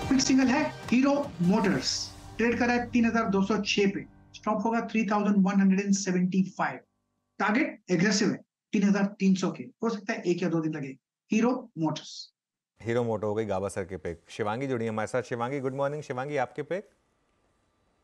Quick single है hero Motors, trade करा है 3206 पे, स्टॉप होगा 3175। टारगेट एग्रेसिव है 3300 के, हो सकता है 1 या 2 दिन लगे। Hero Motors. हीरो मोटो हो गई गाबा सर के पिक। शिवांगी जुड़ी है हमारे साथ। Shivangi good morning. शिवांगी आपके पिक?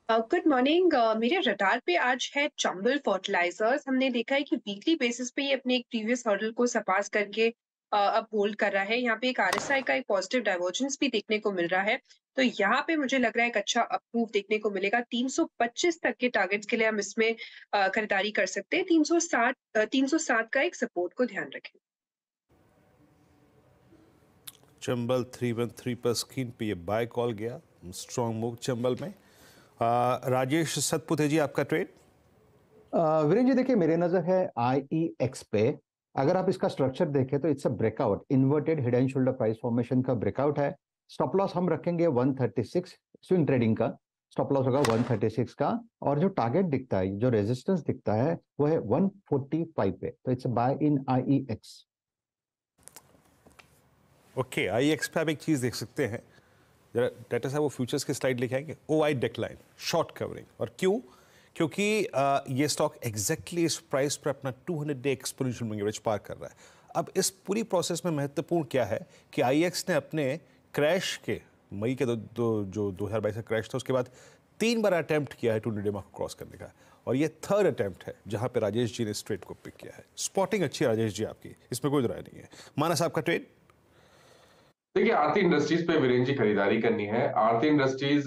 Good morning. मेरे रडार पे आज है चंबल फर्टिलाइजर्स। हमने देखा है कि वीकली बेसिस पे ये अपने एक प्रीवियस हर्डल को सरपास करके अब होल्ड कर रहा है। यहाँ पे एक आरएसआई का एक पॉजिटिव डाइवर्जेंस भी देखने को मिल रहा है, तो यहाँ पे मुझे लग रहा है एक अच्छा अप देखने को मिलेगा। 325 तक के टारगेट्स के लिए हम इसमें खरीदारी कर सकते हैं। 307 का एक सपोर्ट को ध्यान रखें। चंबल 313 पर स्क्रीन पे ये बाय कॉल गया, स्ट्रॉन्ग मूव चंबल में। राजेश सतपुते जी आपका ट्रेड? वीरेंद्र जी देखिए, मेरे नजर है IEX पे। अगर आप इसका स्ट्रक्चर देखें तो it's a breakout, inverted head and shoulder price formation का ब्रेकआउट है। स्टॉप लॉस हम रखेंगे 136, स्विंग ट्रेडिंग का स्टॉप लॉस होगा 136 का, और जो टारगेट दिखता है, जो रेजिस्टेंस दिखता है वो है 145 पे, तो it's buy in IEX। Okay, IEX पे आप एक चीज देख सकते हैं, जरा डाटा साहब वो फ्यूचर्स की स्लाइड लेके आएंगे। OI डिक्लाइन, शॉर्ट कवरिंग, और क्यों? क्योंकि ये स्टॉक एग्जैक्टली इस प्राइस पर अपना 200 डे एक्सपोनेंशियल मूविंग एवरेज पार कर रहा है। अब इस पूरी प्रोसेस में महत्वपूर्ण क्या है कि IEX ने अपने क्रैश के मई के जो 2022 का क्रैश था, उसके बाद 3 बार अटेम्प्ट किया है 200 डे मार्क को क्रॉस करने का, और ये 3rd अटेम्प्ट है जहां पे राजेश जी ने इस ट्रेड को पिक किया है। स्पॉटिंग अच्छी है राजेश जी आपकी, इसमें कोई राय नहीं है। मानस आपका ट्रेड? देखिए, आरती इंडस्ट्रीज पे वीरेंद्र जी खरीदारी करनी है। आरती इंडस्ट्रीज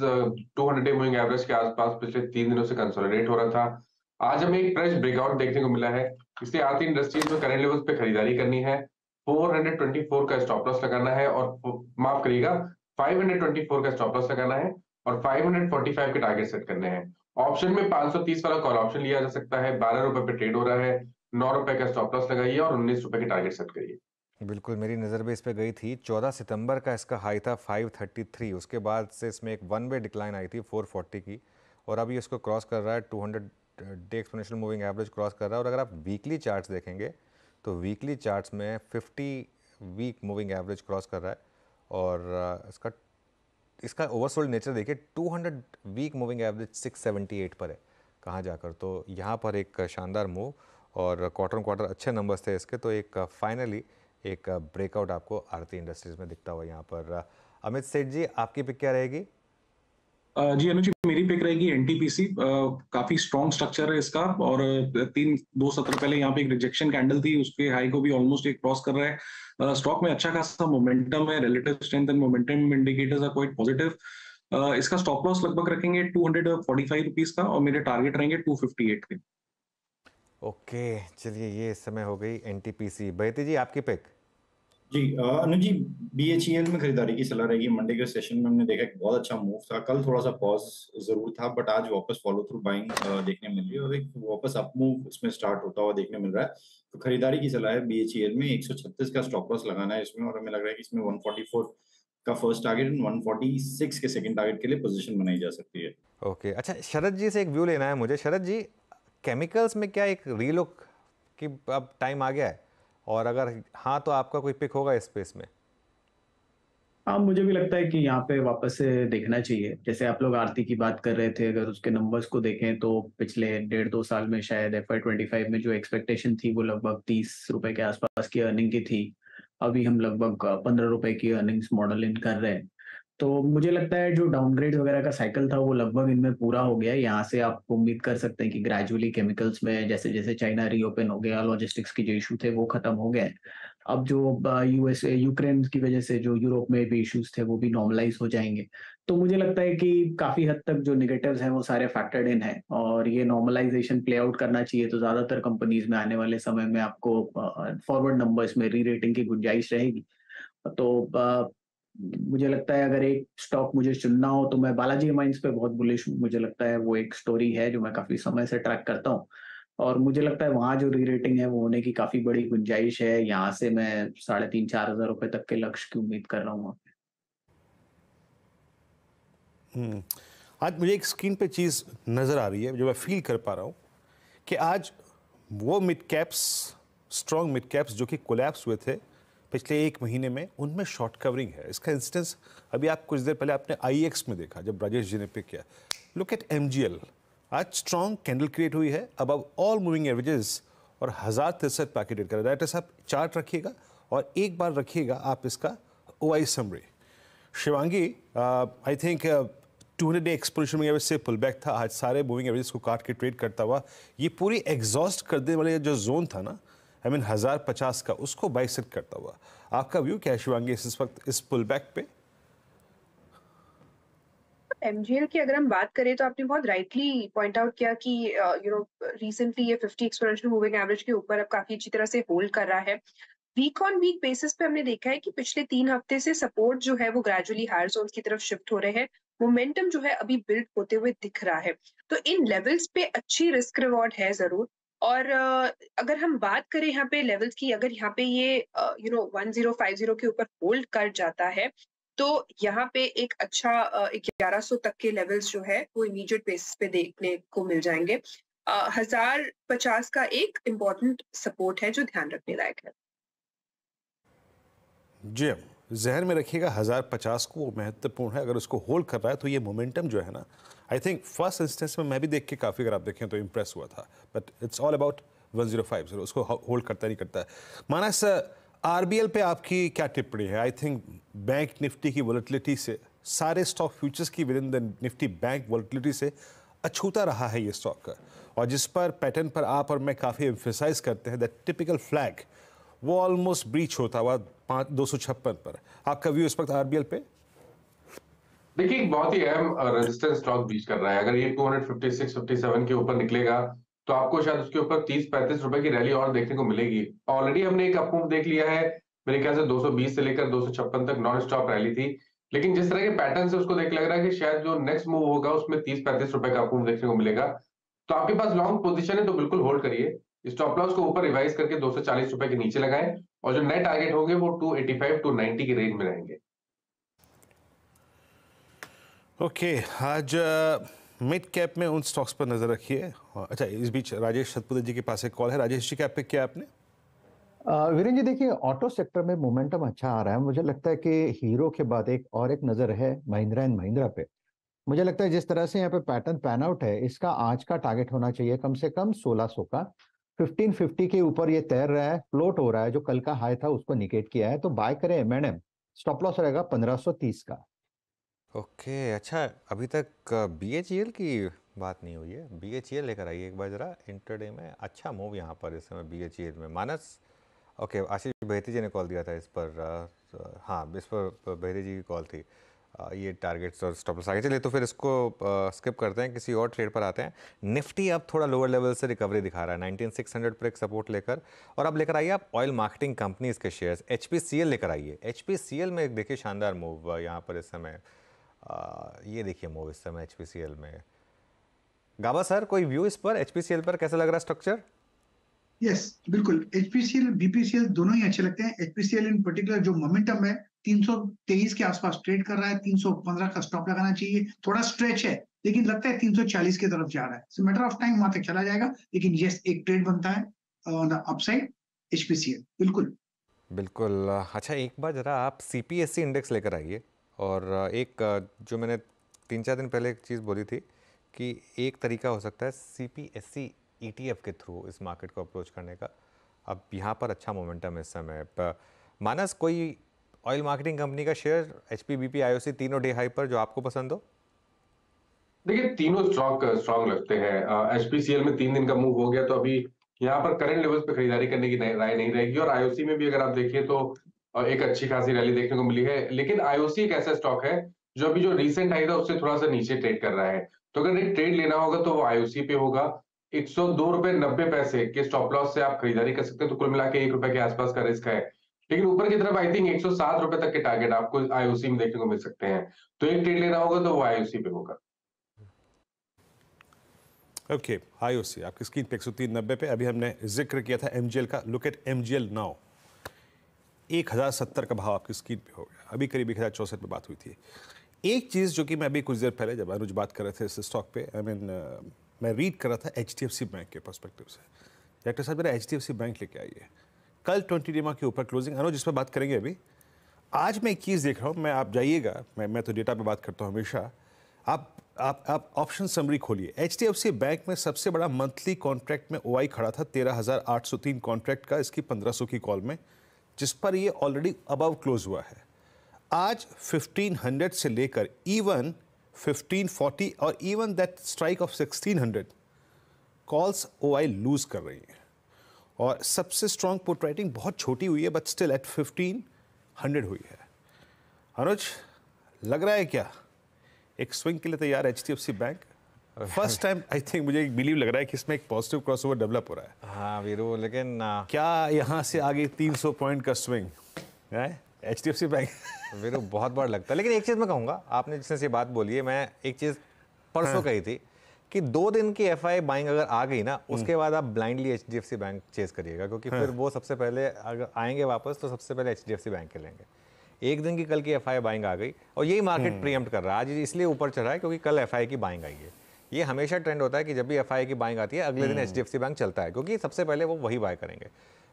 200 डे मूविंग एवरेज के आसपास पिछले 3 दिनों से कंसोलिडेट हो रहा था। आज हमें एक फ्रेश ब्रेकआउट देखने को मिला है, इसलिए आरती इंडस्ट्रीज में करंट लेवल्स पे खरीदारी करनी है। 424 का स्टॉप लॉस लगाना है, और माफ करिएगा 524 का स्टॉप लॉस लगाना है, और 545 के टारगेट सेट करने हैं। ऑप्शन में 530 वाला कॉल ऑप्शन लिया जा सकता है। 12 रुपए पे ट्रेड हो रहा है। 9 रुपए का स्टॉप लॉस लगाइए और 19 रुपए के टारगेट सेट करिए। बिल्कुल, मेरी नज़र भी इस पे गई थी। 14 सितंबर का इसका हाई था 533, उसके बाद से इसमें एक 1 वे डिक्लाइन आई थी 440 की, और अभी इसको क्रॉस कर रहा है 200 day exponential moving average cross कर रहा है। और अगर आप वीकली चार्ट्स देखेंगे तो वीकली चार्ट्स में 50 वीक मूविंग एवरेज क्रॉस कर रहा है, और इसका ओवरसोल्ड नेचर देखिए। 200 वीक मूविंग एवरेज 678 पर है कहाँ जाकर, तो यहाँ पर एक शानदार मूव, और क्वार्टर अच्छे नंबर्स थे इसके, तो एक फाइनली एक ब्रेकआउट आपको आरती इंडस्ट्रीज में दिखता हुआ यहाँ पर। अमित सेठ जी आपकी पिक क्या रहेगी? जी अनुज जी, मेरी पिक रहेगी NTPC। काफी स्ट्रॉन्ग स्ट्रक्चर है इसका, और 2 सत्र पहले यहाँ पे एक रिजेक्शन कैंडल थी, उसके हाई को भी ऑलमोस्ट एक क्रॉस कर रहा है। स्टॉक में अच्छा खासा मोमेंटम है, relative strength and momentum indicators are quite positive. इसका स्टॉप लॉस लगभग रखेंगे 245 रुपीज का, और मेरे टारगेट रहेंगे 258 के। ओके, चलिए ये इस समय हो गई NTPC। बहती जी आपकी पिक? जी अनुज जी, BHEL में खरीदारी की सलाह रहेगी। मंडे के सेशन में हमने देखा कि बहुत अच्छा मूव था, कल थोड़ा सा पॉज जरूर था, बट आज वापस फॉलो थ्रू बाइंग देखने मिल रही है, और एक वापस अप मूव इसमें स्टार्ट होता हुआ देखने मिल रहा है। तो खरीदारी की सलाह है BHEL में। 136 का स्टॉप लॉस लगाना है इसमें, और हमें लग रहा है कि इसमें 144 का फर्स्ट टारगेट, 146 के सेकंड टारगेट के लिए पोजीशन बनाई जा सकती है। ओके, अच्छा शरद जी से एक व्यू लेना है मुझे। शरद जी, केमिकल्स में क्या एक रीलुक की अब टाइम आ गया है, और अगर हाँ तो आपका कोई पिक होगा इस स्पेस में? हाँ, मुझे भी लगता है कि यहाँ पे वापस से देखना चाहिए। जैसे आप लोग आरती की बात कर रहे थे, अगर उसके नंबर्स को देखें तो पिछले 1.5-2 साल में शायद FY25 में जो एक्सपेक्टेशन थी वो लगभग 30 रुपए के आसपास की अर्निंग की थी। अभी हम लगभग 15 रुपए की अर्निंग्स मॉडल इन कर रहे हैं। तो मुझे लगता है जो डाउनग्रेड वगैरह का साइकिल था वो लगभग इनमें पूरा हो गया है। यहाँ से आप उम्मीद कर सकते हैं कि ग्रेजुअली केमिकल्स में जैसे जैसे चाइना रीओपन हो गया, लॉजिस्टिक्स के जो इशू थे वो खत्म हो गए। अब जो US यूक्रेन की वजह से जो यूरोप में भी इश्यूज थे वो भी नॉर्मलाइज हो जाएंगे। तो मुझे लगता है कि काफी हद तक जो निगेटिव्स हैं वो सारे फैक्टर्ड इन है, और ये नॉर्मलाइजेशन प्ले आउट करना चाहिए। तो ज्यादातर कंपनीज में आने वाले समय में आपको फॉरवर्ड नंबर्स में री रेटिंग की गुंजाइश रहेगी। तो मुझे लगता है अगर एक स्टॉक मुझे चुनना हो तो मैं बालाजी माइंस पे बहुत बुलिश हूँ। मुझे लगता है वो एक स्टोरी है जो मैं काफी समय से ट्रैक करता हूँ, और मुझे लगता है वहां जो री रेटिंग है वो होने की काफी बड़ी गुंजाइश है। यहाँ से मैं 3,500-4,000 रुपए तक के लक्ष्य की उम्मीद कर रहा हूँ। आज मुझे एक स्क्रीन पे चीज नजर आ रही है जो मैं फील कर पा रहा हूँ कि आज वो mid caps, strong mid caps जो कि कोलैप्स हुए थे पिछले एक महीने में उनमें शॉर्ट कवरिंग है। इसका इंस्टेंस अभी आप कुछ देर पहले आपने IEX में देखा जब राजेश जी ने पिक किया। लुक एट MGL, आज स्ट्रॉन्ग कैंडल क्रिएट हुई है अबव ऑल मूविंग एवरेजेस और 1063 पैकेट ट्रेड कर रहा है। डायरेक्टर साहब चार्ट रखिएगा और एक बार रखिएगा आप इसका OI summary. Shivangi, I think 200 day exponential moving average से पुल बैक था, आज सारे मूविंग एवरेज को काट के ट्रेड करता हुआ ये पूरी एग्जॉस्ट कर देने वाले जो जोन था ना, आई मीन 1050 का, उसको बाइसेक्ट करता हुआ। आपका व्यू क्या है शिवांगी इस वक्त इस पुल बैक पे? MGL की अगर हम बात करें तो आपने बहुत राइटली पॉइंट आउट किया कि रिसेंटली ये 50 एक्सपोनेंशियल मूविंग एवरेज के ऊपर अब काफी अच्छी तरह से होल्ड कर रहा है। वीक ऑन वीक बेसिस पे हमने देखा है कि पिछले 3 हफ्ते से सपोर्ट जो है वो ग्रेजुअली हायर जोन्स की तरफ शिफ्ट हो रहे हैं। मोमेंटम जो है अभी बिल्ड होते हुए दिख रहा है, तो इन लेवल्स पे अच्छी रिस्क रिवॉर्ड है जरूर। और अगर हम बात करें यहाँ पे लेवल्स की, अगर यहाँ पे ये 1050 के ऊपर होल्ड कर जाता है तो यहाँ पे एक अच्छा 1100 तक के लेवल्स जो है वो इमीडिएट बेसिस पे देखने को मिल जाएंगे। 1050 का एक इम्पोर्टेंट सपोर्ट है जो ध्यान रखने लायक है। जी, जहन में रखिएगा 1050 को, वो महत्वपूर्ण है। अगर उसको होल्ड कर रहा है तो ये मोमेंटम जो है ना, आई थिंक फर्स्ट इंस्टेंस में मैं भी देख के काफ़ी, अगर आप देखें तो इम्प्रेस हुआ था, बट इट्स ऑल अबाउट 1050, उसको होल्ड करता नहीं करता है। मानस, RBL पे आपकी क्या टिप्पणी है? आई थिंक बैंक निफ्टी की वॉलेटिलिटी से, सारे स्टॉक फ्यूचर्स की with in the Nifty bank volatility से अछूता रहा है ये स्टॉक, और जिस पर पैटर्न पर आप और मैं काफ़ी एम्फेसाइज करते हैं, दैट टिपिकल फ्लैग वो ऑलमोस्ट ब्रीच होता हुआ 256 पर। आपका व्यू इस वक्त RBL पे? देखिए, एक बहुत ही अहम रेजिस्टेंस स्टॉक ब्रीच कर रहा है। अगर ये 256-57 के ऊपर निकलेगा तो आपको शायद उसके ऊपर 30-35 रुपए की रैली और देखने को मिलेगी। ऑलरेडी हमने एक अपमूव देख लिया है, मेरे ख्याल से 220 से लेकर 256 तक नॉन स्टॉप रैली थी। लेकिन जिस तरह के पैटर्न से उसको देख लग रहा है कि शायद जो नेक्स्ट मूव होगा उसमें 30-35 रुपए का अपमूव देखने को मिलेगा। तो आपके पास लॉन्ग पोजीशन है तो बिल्कुल होल्ड करिए। स्टॉप लॉस को ऊपर रिवाइज करके 240 रुपए के नीचे लगाएं, और जो नए टारगेट होंगे वो 285-290 के रेंज में रहेंगे। ओके, आज मिड कैप में उन स्टॉक्स पर नजर रखिए। अच्छा, इस बीच राजेश सतपुते जी के पास एक कॉल है। राजेश जी, क्या पिक किया आपने? वीरेंद्र जी, देखिए ऑटो सेक्टर में मोमेंटम अच्छा आ रहा है। मुझे लगता है कि हीरो के बाद एक नजर है महिंद्रा एंड महिंद्रा पे। मुझे लगता है जिस तरह से यहाँ पे पैटर्न पैन आउट है, इसका आज का टारगेट होना चाहिए कम से कम 1600 का। 1550 के ऊपर ये तैर रहा है, फ्लोट हो रहा है, जो कल का हाई था उसको निकेट किया है, तो बाय करें M&M। स्टॉप लॉस रहेगा 1530 का। ओके, अच्छा, अभी तक BHEL की बात नहीं हुई है। BHEL लेकर आइए एक बार ज़रा। इंटरडे में अच्छा मूव यहाँ पर इस समय BHEL में। मानस, ओके, आशीष बेहती जी ने कॉल दिया था इस पर, हाँ, इस पर बेहती जी की कॉल थी। ये टारगेट्स और स्टॉप लॉस आगे चलिए, तो फिर इसको स्किप करते हैं, किसी और ट्रेड पर आते हैं। निफ्टी अब थोड़ा लोअर लेवल से रिकवरी दिखा रहा है 19600 पर एक सपोर्ट लेकर। और अब लेकर आइए आप ऑयल मार्केटिंग कंपनीज के शेयर्स, HPCL लेकर आइए। HPCL में देखिए शानदार मूव यहाँ पर इस समय। ये देखिए मूव इस समय HPCL में। गाबा सर, कोई व्यू इस पर, HPCL पर कैसा लग रहा है स्ट्रक्चर? यस, बिल्कुल। HPCL BPCL दोनों ही अच्छे लगते हैं। HPCL इन पर्टिकुलर जो मोमेंटम है 323 के आसपास ट्रेड कर रहा है। 315 का स्टॉप लगाना चाहिए। थोड़ा स्ट्रेच है लेकिन लगता है 340 की तरफ जा रहा है। सो मैटर ऑफ टाइम वहां तक चला जाएगा, लेकिन यस, एक ट्रेड बनता है ऑन द अपसाइड HPCL, बिल्कुल। बिल्कुल। अच्छा, एक बार ज़रा आप CPSE इंडेक्स लेकर आइए। और एक जो मैंने 3-4 दिन पहले एक चीज़ बोली थी कि एक तरीका हो सकता है CPSE ETF के थ्रू इस मार्केट को अप्रोच करने का। अब यहाँ पर अच्छा मोमेंटम है इस समय। मानस, कोई ऑयल मार्केटिंग कंपनी का शेयर HP, BP, IOC तीनों डे हाई पर जो आपको पसंद हो? देखिए, तीनों स्टॉक स्ट्रॉन्ग लगते हैं। HPCL में 3 दिन का मूव हो गया, तो अभी यहाँ पर करंट लेवल्स पे खरीदारी करने की राय नहीं रहेगी। और IOC में भी अगर आप देखिए तो एक अच्छी खासी रैली देखने को मिली है। लेकिन IOC एक ऐसा स्टॉक है जो अभी जो रिसेंट हाई था उससे थोड़ा सा नीचे ट्रेड कर रहा है। तो अगर एक ट्रेड लेना होगा तो वो IOC पे होगा। 102 रुपए 90 पैसे के स्टॉप लॉस से आप खरीदारी कर सकते हैं, तो कुल मिला के 1 रुपए के आसपास का रिस्क है। लेकिन ऊपर की तरफ आई थिंक 107 रुपए तक के टारगेट आपको IOC में देखने को मिल सकते हैं। तो एक ट्रेड लेना होगा तो वो IOC पे होगा। ओके, IOC आपकी स्क्रीन पे 103.90 पे। अभी हमने जिक्र किया था MGL का। लुक एट MGL नाउ, 1070 का भाव आपकी स्क्रीन पे हो गया। अभी करीब 1064 पे बात हुई थी। एक चीज़ जो कि मैं अभी कुछ देर पहले जब अनुज बात कर रहे थे इस स्टॉक पे, मैं रीड कर रहा था HDFC बैंक के पर्सपेक्टिव से। डायरेक्टर साहब, मेरा HDFC बैंक लेके आइए। कल 20 DMA के ऊपर क्लोजिंग, अनुज जिस पर बात करेंगे अभी। आज मैं एक चीज़ देख रहा हूँ, मैं आप जाइएगा, मैं तो डेटा पे बात करता हूँ हमेशा। आप ऑप्शन समरी खोलिए। HDFC बैंक में सबसे बड़ा मंथली कॉन्ट्रैक्ट में OI खड़ा था 13,803 कॉन्ट्रैक्ट का, इसकी 1500 की कॉल में, जिस पर ये ऑलरेडी अबव क्लोज हुआ है। आज 1500 से लेकर इवन 1540 और even that strike of 1600 calls OI lose कर रही हैं। और सबसे स्ट्रॉन्ग पुट राइटिंग बहुत छोटी हुई है, बट स्टिल एट 1500 हुई है। अनुज, लग रहा है क्या एक स्विंग के लिए तैयार HDFC bank? First time I think मुझे बिलीव लग रहा है कि इसमें एक पॉजिटिव क्रॉसओवर डेवलप हो रहा है। हाँ वीरू, लेकिन क्या यहाँ से आगे 300 पॉइंट का स्विंग है HDFC बैंक? वीरू बहुत बार लगता है, लेकिन एक चीज़ मैं कहूँगा, आपने जिसने ये बात बोली है, मैं एक चीज़ परसों कही थी कि 2 दिन की FI बाइंग अगर आ गई ना, उसके बाद आप ब्लाइंडली HDFC बैंक चेज करिएगा, क्योंकि फिर वो सबसे पहले अगर आएंगे वापस तो सबसे पहले HDFC बैंक के लेंगे। एक दिन की कल की FI बाइंग आ गई और यही मार्केट प्रीएम्प्ट कर रहा है। आज इसलिए ऊपर चढ़ा है क्योंकि कल FI की बाइंग आई है। ये हमेशा ट्रेंड होता है कि जब भी FI की बाइंग आती है अगले दिन HDFC बैंक चलता है, क्योंकि सबसे पहले वो वही बाय करेंगे।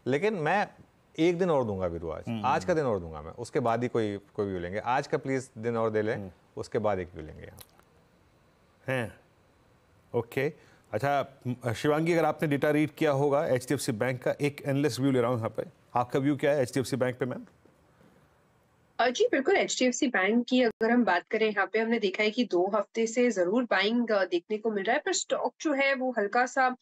लेकिन मैं एक दिन और दूंगा वीरू, आज का दिन और दूंगा मैं, उसके बाद ही कोई व्यू लेंगे। आज का प्लीज दिन और दे लें, उसके बाद एक व्यू लेंगे यहाँ हैं। ओके, अच्छा शिवांगी, अगर आपने डेटा रीड किया होगा HDFC बैंक का, एक एनालिस्ट व्यू ले रहा हूँ यहाँ पे, आपका व्यू क्या है HDFC बैंक पे मैम? जी बिल्कुल, HDFC बैंक की अगर हम बात करें, यहाँ पे हमने देखा है कि 2 हफ्ते से जरूर बाइंग देखने को मिल रहा है, पर स्टॉक जो है वो हल्का सा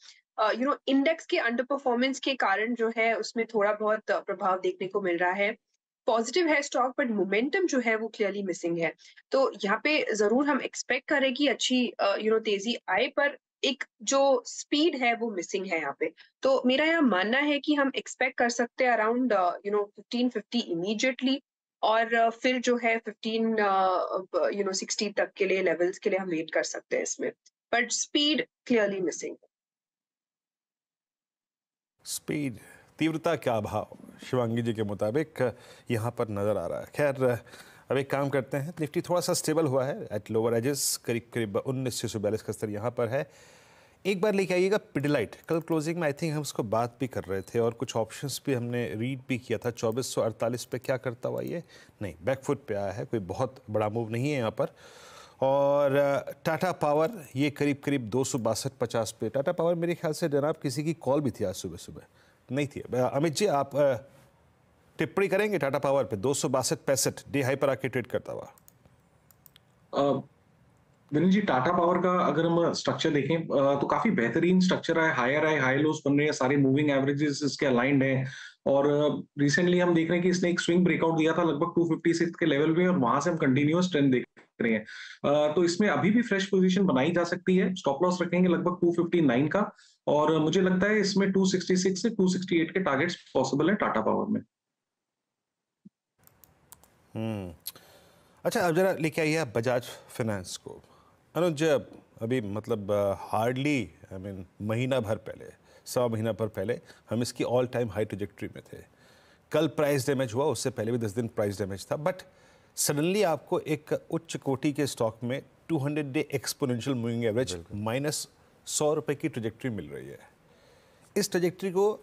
इंडेक्स के अंडर परफॉर्मेंस के कारण जो है उसमें थोड़ा बहुत प्रभाव देखने को मिल रहा है। पॉजिटिव है स्टॉक, बट मोमेंटम जो है वो क्लियरली मिसिंग है। तो यहाँ पे जरूर हम एक्सपेक्ट करें कि अच्छी तेजी आए, पर एक जो स्पीड है वो मिसिंग है यहाँ पे। तो मेरा यहाँ मानना है कि हम एक्सपेक्ट कर सकते हैं अराउंड 1550 इमीडिएटली, और फिर जो है 1560 तक के लिए लेवल्स के लिए हम वेट कर सकते हैं इसमें, but speed clearly missing. Speed, तीव्रता का अभाव शिवांगी जी के मुताबिक यहाँ पर नज़र आ रहा है। खैर, अब एक काम करते हैं, निफ्टी थोड़ा सा स्टेबल हुआ है एट लोअर एजेस, करीब करीब 1942 का स्तर यहाँ पर है। एक बार लेके आइएगा पिडिलाइट। कल क्लोजिंग में आई थिंक हम उसको बात भी कर रहे थे और कुछ ऑप्शंस भी हमने रीड भी किया था। 2448 पे क्या करता हुआ ये नहीं, बैकफुट पे आया है, कोई बहुत बड़ा मूव नहीं है यहाँ पर। और टाटा पावर ये करीब करीब 262.50 पे। टाटा पावर मेरे ख्याल से जनाब किसी की कॉल भी थी आज सुबह सुबह, नहीं थी। अमित जी, आप टिप्पणी करेंगे टाटा पावर पे? 262.65 डे हाई पर आके ट्रेड करता हुआ। विनीत जी, टाटा पावर का अगर हम स्ट्रक्चर देखें तो काफी बेहतरीन स्ट्रक्चर है। हायर हाई हाई लोस बन रहे हैं, सारे मूविंग एवरेजेस इसके अलाइंड हैं। और रिसेंटली हम देख रहे हैं कि इसने एक स्विंग ब्रेकआउट दिया था लगभग 256 के लेवल पे, और वहां से हम कंटिन्यूअस ट्रेंड देख रहे हैं। तो इसमें अभी भी फ्रेश पोजीशन बनाई जा सकती है। स्टॉप लॉस रखेंगे लगभग 259 का, और मुझे लगता है इसमें 266 से 268 के टारगेट्स पॉसिबल है टाटा पावर में। अच्छा, अब जरा लेके आइए बजाज फाइनेंस को। अनुज, अभी मतलब हार्डली महीना भर पहले, 100 महीना भर पहले हम इसकी ऑल टाइम हाई ट्रेजेक्ट्री में थे। कल प्राइस डैमेज हुआ, उससे पहले भी 10 दिन प्राइस डैमेज था, बट सडनली आपको एक उच्च कोटि के स्टॉक में 200 day exponential moving average minus 100 रुपये की ट्रेजेक्ट्री मिल रही है। इस ट्रेजेक्ट्री को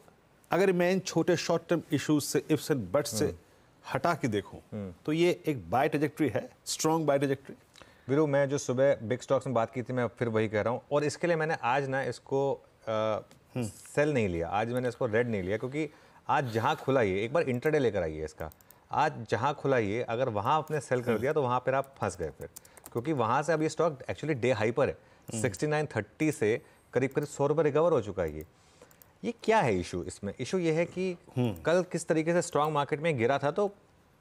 अगर मैं इन छोटे शॉर्ट टर्म इश्यूज से, इफ्स एंड बट्स से हटा के देखूं तो ये एक बाय ट्रेजेक्ट्री है, स्ट्रॉन्ग बाय ट्रेजेक्ट्री। वीरू, मैं जो सुबह बिग स्टॉक्स में बात की थी, मैं फिर वही कह रहा हूँ, और इसके लिए मैंने आज ना इसको सेल नहीं लिया, आज मैंने इसको रेड नहीं लिया, क्योंकि आज जहाँ खुला ये, एक बार इंटरडे लेकर आइए इसका, आज जहाँ खुला ये अगर वहाँ आपने सेल कर दिया तो वहाँ पर आप फंस गए फिर, क्योंकि वहाँ से अब ये स्टॉक एक्चुअली डे हाई पर है। 6930 से करीब करीब 100 रुपये रिकवर हो चुका है। ये क्या है इशू? इसमें इशू ये है कि कल किस तरीके से स्ट्रॉन्ग मार्केट में गिरा था, तो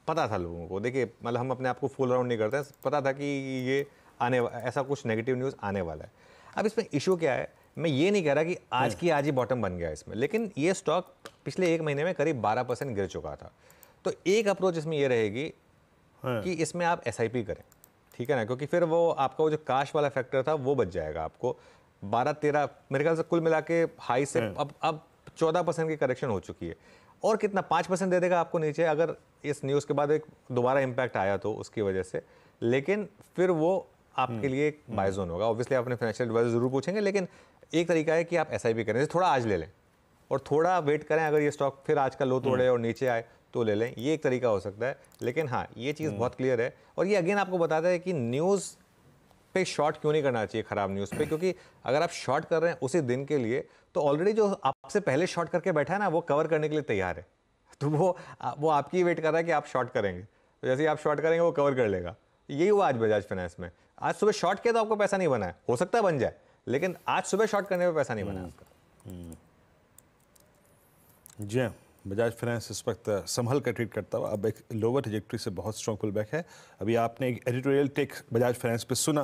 पता था लोगों को, देखिए मतलब हम अपने आप को फुल राउंड नहीं करते, पता था कि ये ऐसा कुछ नेगेटिव न्यूज़ आने वाला है। अब इसमें इशू क्या है, मैं ये नहीं कह रहा कि आज की आज ही बॉटम बन गया इसमें, लेकिन ये स्टॉक पिछले 1 महीने में करीब 12% गिर चुका था। तो एक अप्रोच इसमें ये रहेगी कि इसमें आप SIP करें, ठीक है ना, क्योंकि फिर वो आपका वो जो काश वाला फैक्टर था वो बच जाएगा आपको। 12-13 मेरे ख्याल से कुल मिला के हाई से अब 14% की करेक्शन हो चुकी है, और कितना 5% दे देगा आपको नीचे अगर इस न्यूज़ के बाद एक दोबारा इम्पैक्ट आया तो उसकी वजह से, लेकिन फिर वो आपके लिए एक बाय जोन होगा। ऑब्वियसली आप अपने फाइनेंशियल एडवाइजर जरूर पूछेंगे, लेकिन एक तरीका है कि आप SIP करें, थोड़ा आज ले लें, और थोड़ा वेट करें, अगर ये स्टॉक फिर आज का लो तोड़े और नीचे आए तो ले लें, ये एक तरीका हो सकता है। लेकिन हाँ, ये चीज़ बहुत क्लियर है, और ये अगेन आपको बताता है कि न्यूज़ पे शॉर्ट क्यों नहीं करना चाहिए, खराब न्यूज़ पे, क्योंकि अगर आप शॉर्ट कर रहे हैं उसी दिन के लिए, तो ऑलरेडी जो आपसे पहले शॉर्ट करके बैठा है ना, वो कवर करने के लिए तैयार है, तो वो आपकी वेट कर रहा है कि आप शॉर्ट करेंगे, तो जैसे ही आप शॉर्ट करेंगे वो कवर कर लेगा। यही हुआ आज बजाज फाइनेंस में। आज सुबह शॉर्ट किया तो आपको पैसा नहीं बना है, हो सकता है बन जाए, लेकिन आज सुबह शॉर्ट करने में पैसा नहीं बना है आपका। जी हाँ, बजाज फाइनेंस इस वक्त संभल कर ट्रेड करता हुआ अब एक लोअर ट्रैजेक्टरी से बहुत स्ट्रॉन्ग पुल बैक है। अभी आपने एक एडिटोरियल टेक बजाज फाइनेंस पे सुना,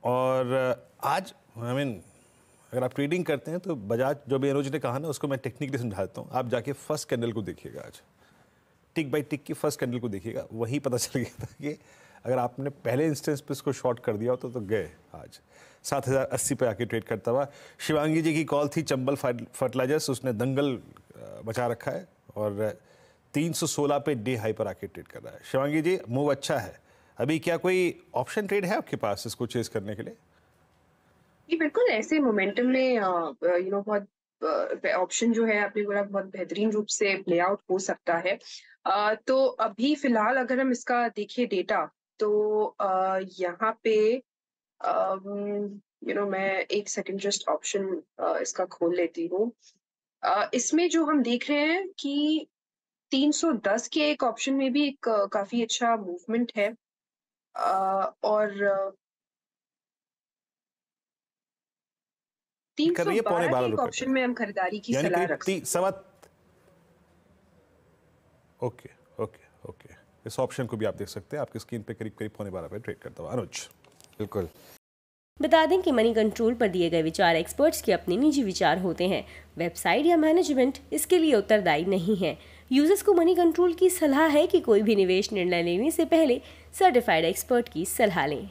और आज अगर आप ट्रेडिंग करते हैं तो बजाज, जो भी अनुज ने कहा ना, उसको मैं टेक्निकली समझाता हूँ। आप जाके फर्स्ट कैंडल को देखिएगा, आज टिक बाय टिक की फर्स्ट कैंडल को देखिएगा, वही पता चल गया था कि अगर आपने पहले इंस्टेंस पे इसको शॉर्ट कर दिया हो तो गए। आज 7080 पे आके ट्रेड करता हुआ। शिवांगी जी की कॉल थी चंबल फर्टिलाइजर्स, उसने दंगल बचा रखा है और 316 पे डे हाई पर आके ट्रेड कर रहा है। शिवांगी जी, मूव अच्छा है। अभी क्या कोई ऑप्शन ट्रेड है आपके पास इसको चेस करने के लिए? जी बिल्कुल, ऐसे मोमेंटम में बहुत ऑप्शन जो है आपने बोला बहुत बेहतरीन रूप से प्ले आउट हो सकता है। तो अभी फिलहाल अगर हम इसका देखें डेटा, तो यहाँ पे मैं एक सेकंड जस्ट ऑप्शन इसका खोल लेती हूँ। इसमें जो हम देख रहे हैं कि 310 के एक ऑप्शन में भी एक काफी अच्छा मूवमेंट है, और 312 के एक ऑप्शन में हम खरीदारी की सलाह रख सकते हैं। ओके, इस ऑप्शन को भी आप देख सकते हैं। आपकी स्क्रीन पे करीब 12:15 पे ट्रेड करता हुआ अनुज। बिल्कुल। बता दें कि मनी कंट्रोल पर दिए गए विचार एक्सपर्ट्स के अपने निजी विचार होते हैं। वेबसाइट या मैनेजमेंट इसके लिए उत्तरदायी नहीं है। यूजर्स को मनी कंट्रोल की सलाह है कि कोई भी निवेश निर्णय लेने से पहले सर्टिफाइड एक्सपर्ट की सलाह लें।